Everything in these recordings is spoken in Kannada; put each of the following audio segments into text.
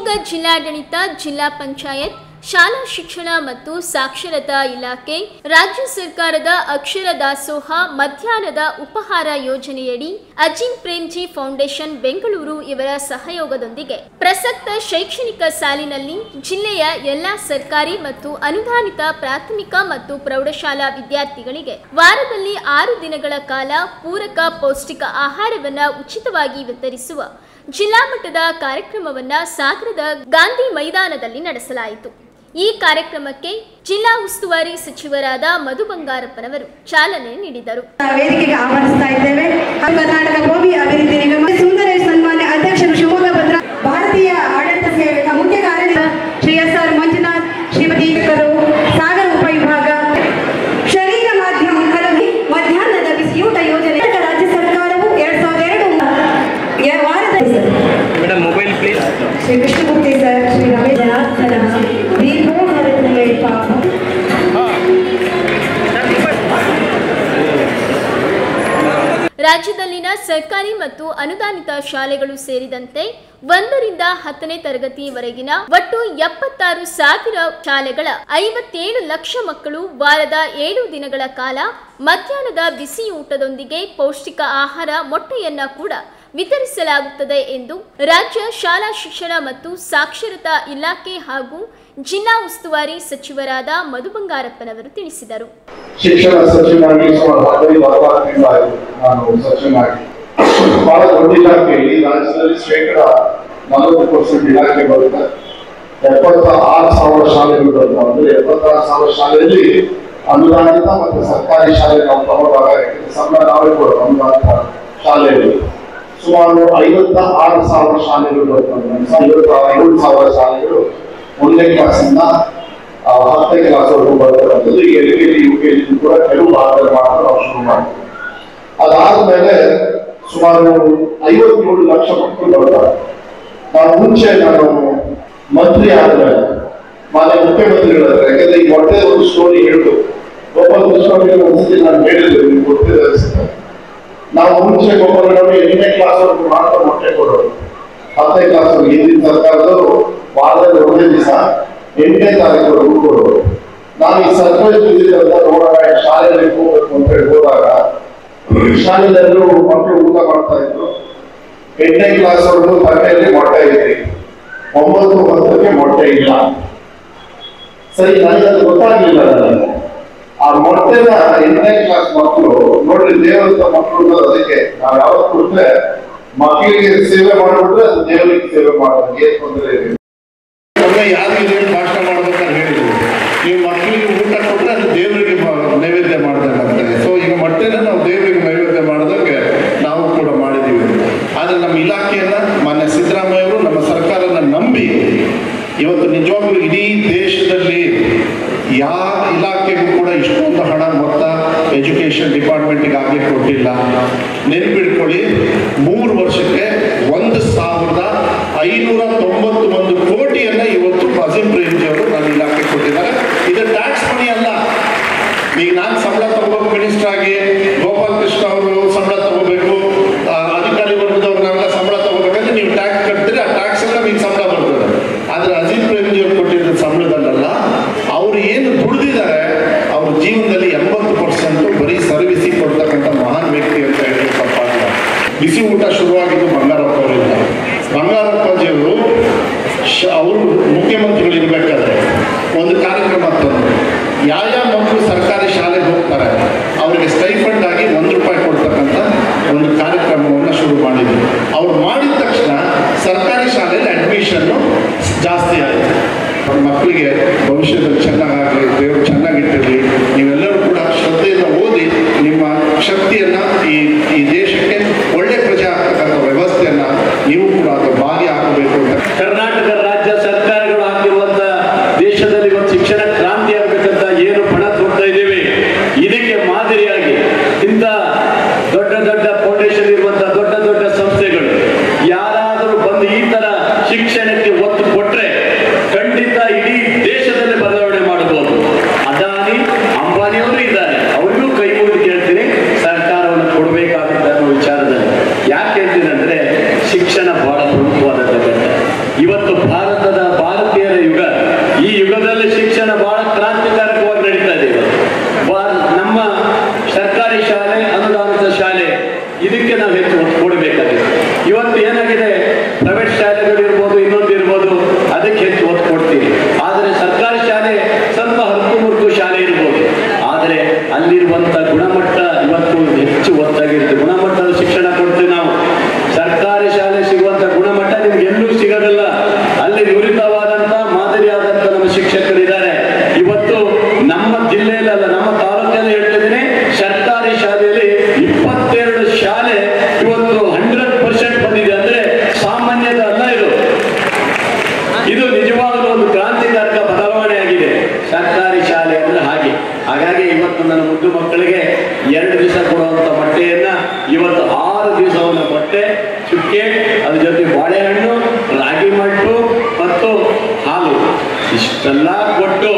ಶಿವಮೊಗ್ಗ ಜಿಲ್ಲಾಡಳಿತ, ಜಿಲ್ಲಾ ಪಂಚಾಯತ್, ಶಾಲಾ ಶಿಕ್ಷಣ ಮತ್ತು ಸಾಕ್ಷರತಾ ಇಲಾಖೆ, ರಾಜ್ಯ ಸರ್ಕಾರದ ಅಕ್ಷರ ದಾಸೋಹ ಮಧ್ಯಾಹ್ನದ ಉಪಹಾರ ಯೋಜನೆಯಡಿ ಅಜಿಂ ಪ್ರೇಮ್ಜಿ ಫೌಂಡೇಶನ್ ಬೆಂಗಳೂರು ಇವರ ಸಹಯೋಗದೊಂದಿಗೆ ಪ್ರಸಕ್ತ ಶೈಕ್ಷಣಿಕ ಸಾಲಿನಲ್ಲಿ ಜಿಲ್ಲೆಯ ಎಲ್ಲಾ ಸರ್ಕಾರಿ ಮತ್ತು ಅನುದಾನಿತ ಪ್ರಾಥಮಿಕ ಮತ್ತು ಪ್ರೌಢಶಾಲಾ ವಿದ್ಯಾರ್ಥಿಗಳಿಗೆ ವಾರದಲ್ಲಿ 6 ದಿನಗಳ ಕಾಲ ಪೂರಕ ಪೌಷ್ಟಿಕ ಆಹಾರವನ್ನು ಉಚಿತವಾಗಿ ವಿತರಿಸುವ ಜಿಲ್ಲಾ ಮಟ್ಟದ ಕಾರ್ಯಕ್ರಮವನ್ನು ಸಾಗರದ ಗಾಂಧಿ ಮೈದಾನದಲ್ಲಿ ನಡೆಸಲಾಯಿತು. ಈ ಕಾರ್ಯಕ್ರಮಕ್ಕೆ ಜಿಲ್ಲಾ ಉಸ್ತುವಾರಿ ಸಚಿವರಾದ ಮಧು ಬಂಗಾರಪ್ಪನವರು ಚಾಲನೆ ನೀಡಿದರು. ವೇದಿಕೆಗೆ ಆಹ್ವಾನಿಸ್ತಾ ಇದ್ದೇವೆ. ಕರ್ನಾಟಕ ಗೋಬಿ ಅಭಿವೃದ್ಧಿ ನಿಗಮ ಸುಂದರೇಶ್ ಸನ್ಮಾನ್ಯ ಅಧ್ಯಕ್ಷರು ಶಿವಮೊಗ್ಗ ಭದ್ರ ಭಾರತೀಯ ಆಡಳಿತ ಸೇವೆಯ ಮುಖ್ಯ ಕಾರ್ಯದರ್ಶಿ ಶ್ರೀ ಎಸ್.ಆರ್. ಮಂಜುನಾಥ್, ಶ್ರೀಮತಿ ಸಾಗರ ಉಪವಿಭಾಗ ಶರೀರ ಮಾಧ್ಯಮ ಕಲವಿ ಮಧ್ಯಾಹ್ನದ ಬಿಸಿಯೂಟ ಯೋಜನೆ ರಾಜ್ಯ ಸರ್ಕಾರವು 2002 ವಾರದ ಶ್ರೀ ಕೃಷ್ಣಮೂರ್ತಿ ಸರ್, ಶ್ರೀ ರಮೇಶ್ ಜನಾರ್ದನ ರಾಜ್ಯದಲ್ಲಿನ ಸರ್ಕಾರಿ ಮತ್ತು ಅನುದಾನಿತ ಶಾಲೆಗಳು ಸೇರಿದಂತೆ 1 ರಿಂದ 10ನೇ ತರಗತಿವರೆಗಿನ ಒಟ್ಟು 76,000 ಶಾಲೆಗಳ 57 ಲಕ್ಷ ಮಕ್ಕಳು ವಾರದ 7 ದಿನಗಳ ಕಾಲ ಮಧ್ಯಾಹ್ನದ ಬಿಸಿ ಊಟದೊಂದಿಗೆ ಪೌಷ್ಟಿಕ ಆಹಾರ ಮೊಟ್ಟೆಯನ್ನ ಕೂಡ ವಿತರಿಸಲಾಗುತ್ತದೆ ಎಂದು ರಾಜ್ಯ ಶಾಲಾ ಶಿಕ್ಷಣ ಮತ್ತು ಸಾಕ್ಷರತಾ ಇಲಾಖೆ ಹಾಗೂ ಜಿಲ್ಲಾ ಉಸ್ತುವಾರಿ ಸಚಿವರಾದ ಮಧು ಬಂಗಾರಪ್ಪನವರು ತಿಳಿಸಿದರು. ಶಿಕ್ಷಣ ಸಚಿವರಾಗಿ ಸುಮಾರು 15 ವರ್ಷಗಳಿಂದ ನಾನು ಸಚಿವನಾಗಿ ಬಹಳ ದೊಡ್ಡ ಇಲಾಖೆ, ಈ ರಾಜ್ಯದಲ್ಲಿ ಶೇಕಡಾ 40% ಇಲಾಖೆ ಬರುತ್ತೆ. 76,000 ಶಾಲೆಗಳು ಬರುತ್ತೆ. ಅಂದ್ರೆ 76,000 ಶಾಲೆಯಲ್ಲಿ ಅನುದಾನಿತ ಮತ್ತು ಸರ್ಕಾರಿ ಶಾಲೆ ನಾವು ತಗೊಂಡಾಗ ನಾವೇ ಕೊಡೋದು ಅನುದಾನಿತ ಶಾಲೆಯಲ್ಲಿ ಸುಮಾರು 56,000 ಶಾಲೆಗಳು ಬರ್ತವೆ. 57,000 ಶಾಲೆಗಳು 1ನೇ ಕ್ಲಾಸಿಂದ 10ನೇ ಕ್ಲಾಸ್ವರೆಗೂ ಬರ್ತಕ್ಕಂಥದ್ದು. ಈಗ LKG UKG ಕೂಡ ಕೆಲವು ಭಾಗದಲ್ಲಿ ಮಾತ್ರ ನಾವು ಶುರು ಮಾಡ್ತೀವಿ. ಅದಾದ್ಮೇಲೆ ಸುಮಾರು 57 ಲಕ್ಷ ಮಕ್ಕಳು ಬರ್ತಾರೆ. ಮುಂಚೆ ನಾನು ಮಂತ್ರಿ ಆದ್ಮೇಲೆ ಮಾನ್ಯ ಮುಖ್ಯಮಂತ್ರಿಗಳಿದ್ದಾರೆ, ಯಾಕಂದ್ರೆ ಈ ಮೊಟ್ಟೆ ಒಂದು ಸ್ಟೋರಿ ಹೇಳಿದ್ರು. ಗೋಪಾಲ್ ಕೃಷ್ಣ ಒಂದ್ಸತಿ ನಾನು ಹೇಳಿದ್ರು, ನಿಮ್ಗೆ ಗೊತ್ತಿದೆ ಅನ್ಸುತ್ತೆ. ನಾವು ಮುಂಚೆ ಗೋಪಾಲ್ 8ನೇ ಕ್ಲಾಸ್ವರೆಗೂ ಮಾತ್ರ ಮೊಟ್ಟೆ ಕೊಡೋರು. 10ನೇ ಕ್ಲಾಸ್ವರೆಗೂ ಹಿಂದಿನ ಸರ್ಕಾರದವರು ವಾರದಲ್ಲಿ 1ನೇ ದಿವಸ 8ನೇ ತಾರೀಕುವರೆಗೂ ಕೊಡೋರು. ನಾನು ಈ ಸರ್ಕಾರಿ ಅಂತ ನೋಡೋಣ ಶಾಲೆಯಲ್ಲಿ ಹೋಗ್ಬೇಕು ಅಂತ ಹೇಳಿ ಹೋದಾಗ ಶಾಲೆಯಲ್ಲೂ ಮಕ್ಕಳು ಊಟ ಮಾಡ್ತಾ ಇದ್ರು. 8ನೇ ಕ್ಲಾಸ್ವರೆಗೂ ತರಕಾರಿಯಲ್ಲಿ ಮೊಟ್ಟೆ ಇದೆ, 9, 10ಕ್ಕೆ ಮೊಟ್ಟೆ ಇಲ್ಲ. ಸರಿ, ನನಗೆ ಅದು ಗೊತ್ತಾಗ್ಲಿಲ್ಲ. ನನಗೆ ಆ ಮೊಟ್ಟೆನ 8ನೇ ಕ್ಲಾಸ್ ಮಕ್ಕಳು ನೋಡ್ರಿ, ದೇವರಂತ ಮಕ್ಕಳು ಅದಕ್ಕೆ ನಾವು ಯಾವ್ದು ಕೊಟ್ರೆ ಮಕ್ಕಳಿಗೆ ಸೇವೆ ಮಾಡಿಬಿಟ್ರೆ ಅದು ದೇವರಿಗೆ ಸೇವೆ ಮಾಡೋದು, ಏನ್ ತೊಂದರೆ ಇದೆ. ಯಾರಿಗೆ ಭಾಷಣ ಮಾಡ್ಬೇಕಂತ ಹೇಳಿದ್ರು, ನೀವು ಮಕ್ಕಳಿಗೆ ಊಟ ಕೊಟ್ರೆ ಅದು ದೇವರಿಗೆ ನೈವೇದ್ಯ ಮಾಡ್ಬೇಕಾಗ್ತದೆ. ಸೊ ಈಗ ಮೊಟ್ಟೆನ ನಾವು ದೇವರಿಗೆ ನೈವೇದ್ಯ ಮಾಡೋದಕ್ಕೆ ನಾವು ಕೂಡ ಮಾಡಿದ್ದೀವಿ. ಆದ್ರೆ ನಮ್ಮ ಇಲಾಖೆಯನ್ನ ಮಾನ್ಯ ಸಿದ್ದರಾಮಯ್ಯ ಅವರು ನಮ್ಮ ಸರ್ಕಾರನ ನಂಬಿ ಇವತ್ತು ನಿಜವಾಗ್ಲೂ ಇಡೀ ದೇಶದಲ್ಲಿ ಯಾವ ಇಲಾಖೆಗೂ ಕೂಡ ಇಷ್ಟೊಂದು ಹಣ ಮೊತ್ತ ಎಜುಕೇಶನ್ ಡಿಪಾರ್ಟ್ಮೆಂಟ್ಗೆ ಆಗ್ಲಿಕ್ಕೆ ಕೊಟ್ಟಿಲ್ಲ. ನೆನ್ಪಿಡ್ಕೊಳ್ಳಿ, 3 ವರ್ಷಕ್ಕೆ 1,591 ಕೋಟಿಯನ್ನ ಇವತ್ತು ಅಜಿಂ ಪ್ರೇಮ್ಜಿ ಅವರು ನನ್ನ ಇಲಾಖೆ ಕೊಟ್ಟಿದ್ದಾರೆ. ಇದು ಟ್ಯಾಕ್ಸ್ ಮನಿ ಅಲ್ಲ. ಈಗ ನಾನು ಸಂಬಳ ತಗೋಬೇಕು, ಮಿನಿಸ್ಟರ್ ಆಗಿ ಗೋಪಾಲ್ ಕೃಷ್ಣ ಅವರು ಸಂಬಳ ತಗೋಬೇಕು, ಅಧಿಕಾರಿ ವರ್ಗದವ್ರನ್ನೆಲ್ಲ ಸಂಬಳ ತಗೋಬೇಕಂದ್ರೆ ನೀವು ಟ್ಯಾಕ್ಸ್ ಕಟ್ತೀರಿ, ಆ ಟ್ಯಾಕ್ಸ್ ಎಲ್ಲ ನಿಮ್ಗೆ ಸಂಬಳ ಬರ್ತದೆ. ಆದ್ರೆ ಅಜಿಂ ಪ್ರೇಮ್ಜಿ ಅವರು ಕೊಟ್ಟಿದ್ದ ಸಂಬಳದಲ್ಲ, ಅವ್ರು ಏನು ದುಡಿದಿದ್ದಾರೆ ಅವ್ರ ಜೀವನದಲ್ಲಿ 80% ಬರೀ ಸರ್ವಿಸಿಗೆ ಕೊಡ್ತಕ್ಕಂಥ ಮಹಾನ್ ವ್ಯಕ್ತಿ ಅಂತ ಹೇಳಿ ತಪ್ಪಾಗಿಲ್ಲ. ಬಿಸಿ ಊಟ ಶುರುವಾಗಿದ್ದು ಬಂಗಾರಪ್ಪ ಅವರಿಂದ. ಬಂಗಾರಪ್ಪಾಜಿಯವರು ಅವರು ಮುಖ್ಯಮಂತ್ರಿಗಳಿರ್ಬೇಕಾದ್ರೆ ಒಂದು ಕಾರ್ಯಕ್ರಮ ತಂದರು. ಯಾವ ಮಕ್ಕಳು ಸರ್ಕಾರಿ ಶಾಲೆಗೆ ಹೋಗ್ತಾರೆ ಅವರಿಗೆ ಸ್ಟೈಫಂಡ್ ಆಗಿ ₹1 ಕೊಡ್ತಕ್ಕಂಥ ಒಂದು ಕಾರ್ಯಕ್ರಮವನ್ನು ಶುರು ಮಾಡಿದ್ರು. ಅವ್ರು ಮಾಡಿದ ತಕ್ಷಣ ಸರ್ಕಾರಿ ಶಾಲೆಯಲ್ಲಿ ಅಡ್ಮಿಷನ್ನು ಜಾಸ್ತಿ ಆಯಿತು. ಮಕ್ಕಳಿಗೆ ಭವಿಷ್ಯದಲ್ಲಿ ಚೆನ್ನಾಗಲಿ, ದೇವರು ಚೆನ್ನಾಗಿಟ್ಟಿರಲಿ. ನೀವೆಲ್ಲರೂ ಕೂಡ ಶ್ರದ್ಧೆಯಿಂದ ಓದಿ ನಿಮ್ಮ ಶಕ್ತಿಯನ್ನ ಈ ದೇಶಕ್ಕೆ ಒಳ್ಳೆ ಪ್ರಜೆ ಆಗ್ತಕ್ಕಂಥ ವ್ಯವಸ್ಥೆಯನ್ನ ನೀವು ಕೂಡ ಅದು ಭಾಗಿಯಾಗಬೇಕು ಅಂತ ಕರ್ನಾಟಕ ರಾಜ್ಯ ಸರ್ಕಾರಗಳು ಹಾಕಿರುವಂತ ದೇಶದಲ್ಲಿ ಒಂದು ಶಿಕ್ಷಣ ಕ್ರಾಂತಿ ಆಗ್ಬೇಕಂತ ಏನು ಪಣ ತೊಡ್ತಾ ಇದ್ದೇವೆ, ಇದಕ್ಕೆ ಮಾದರಿಯಾಗಿ ಇಂಥ ದೊಡ್ಡ ದೊಡ್ಡ ಫೌಂಡೇಶನ್ ಇರುವಂತಹ ದೊಡ್ಡ ದೊಡ್ಡ ಸಂಸ್ಥೆಗಳು ಯಾರಾದರೂ ಬಂದು ಈ ತರ ಶಿಕ್ಷಣಕ್ಕೆ ಒತ್ತು ಕೊಟ್ರೆ ಖಂಡಿತ ಇಡೀ ದೇಶದಲ್ಲಿ ಬದಲಾವಣೆ ಮಾಡಬಹುದು. ಇದಕ್ಕೆ ನಾವು ಹೆಚ್ಚು ಒತ್ತು ಕೊಡಬೇಕಾಗಿದೆ. ಇವತ್ತು ಏನಾಗಿದೆ, ಪ್ರೈವೇಟ್ ಶಾಲೆಗಳಿರ್ಬೋದು, ಇನ್ನೊಂದಿರ್ಬೋದು, ಅದಕ್ಕೆ ಹೆಚ್ಚು ಒತ್ತು ಕೊಡ್ತೀವಿ. ಆದರೆ ಸರ್ಕಾರಿ ಶಾಲೆ ಸ್ವಲ್ಪ ಹತ್ತು ಶಾಲೆ ಇರ್ಬೋದು, ಆದರೆ ಅಲ್ಲಿರುವಂಥ ಗುಣಮಟ್ಟ ಇವತ್ತು ಹೆಚ್ಚು ಒತ್ತಾಗಿರುತ್ತೆ. ಗುಣಮಟ್ಟದ ಶಿಕ್ಷಣ ಕೊಡ್ತೀವಿ ನಾವು. ಸರ್ಕಾರಿ ಶಾಲೆ ಸಿಗುವಂಥ ಗುಣಮಟ್ಟ ನಿಮ್ಗೆ ಎಲ್ಲೂ ಸಿಗೋದಿಲ್ಲ. ಅಲ್ಲಿ ನುರಿತವಾದಂಥ ಮಾದರಿಯಾದಂಥ ನಮ್ಮ ಶಿಕ್ಷಕರಿದ್ದಾರೆ. ಇವತ್ತು ನಮ್ಮ ಜಿಲ್ಲೆಯಲ್ಲ, ನಮ್ಮ ತಾಲೂಕಲ್ಲಿ ಹೇಳ್ತಿದ್ದೀನಿ, ಸರ್ಕಾರಿ ಶಾಲೆಯಲ್ಲಿ 22 ಶಾಲೆ ಇವತ್ತು 100% ಬಂದಿದೆ. ಅಂದ್ರೆ ಸಾಮಾನ್ಯದ ಅಲ್ಲ ಇದು. ಇದು ನಿಜವಾಗಲೂ ಒಂದು ಕ್ರಾಂತಿಕಾರಕ ಬದಲಾವಣೆ ಆಗಿದೆ ಸರ್ಕಾರಿ ಶಾಲೆ ಅಂದ್ರೆ ಹಾಗೆ. ಹಾಗಾಗಿ ಇವತ್ತು ನನ್ನ ಮುದ್ದು ಮಕ್ಕಳಿಗೆ 2 ದಿವಸ ಕೊಡುವಂತ ಮೊಟ್ಟೆಯನ್ನ ಇವತ್ತು 6 ದಿವಸವನ್ನ ಮೊಟ್ಟೆ, ಚುಕ್ಕೆ, ಅದ್ರ ಜೊತೆ ಬಾಳೆಹಣ್ಣು, ರಾಗಿ ಮಟ್ಟು ಮತ್ತು ಹಾಲು ಇಷ್ಟೆಲ್ಲ ಕೊಟ್ಟು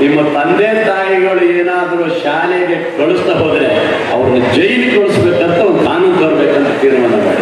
ನಿಮ್ಮ ತಂದೆ ತಾಯಿಗಳು ಏನಾದರೂ ಶಾಲೆಗೆ ಕಳಿಸ್ತಾ ಹೋದ್ರೆ ಅವ್ರನ್ನ ಜೈಲಿಗೆ ಕಳಿಸ್ಬೇಕಂತ ಒಂದು ಕಾನೂನು ತರಬೇಕಂತ ತೀರ್ಮಾನ ಮಾಡಿ.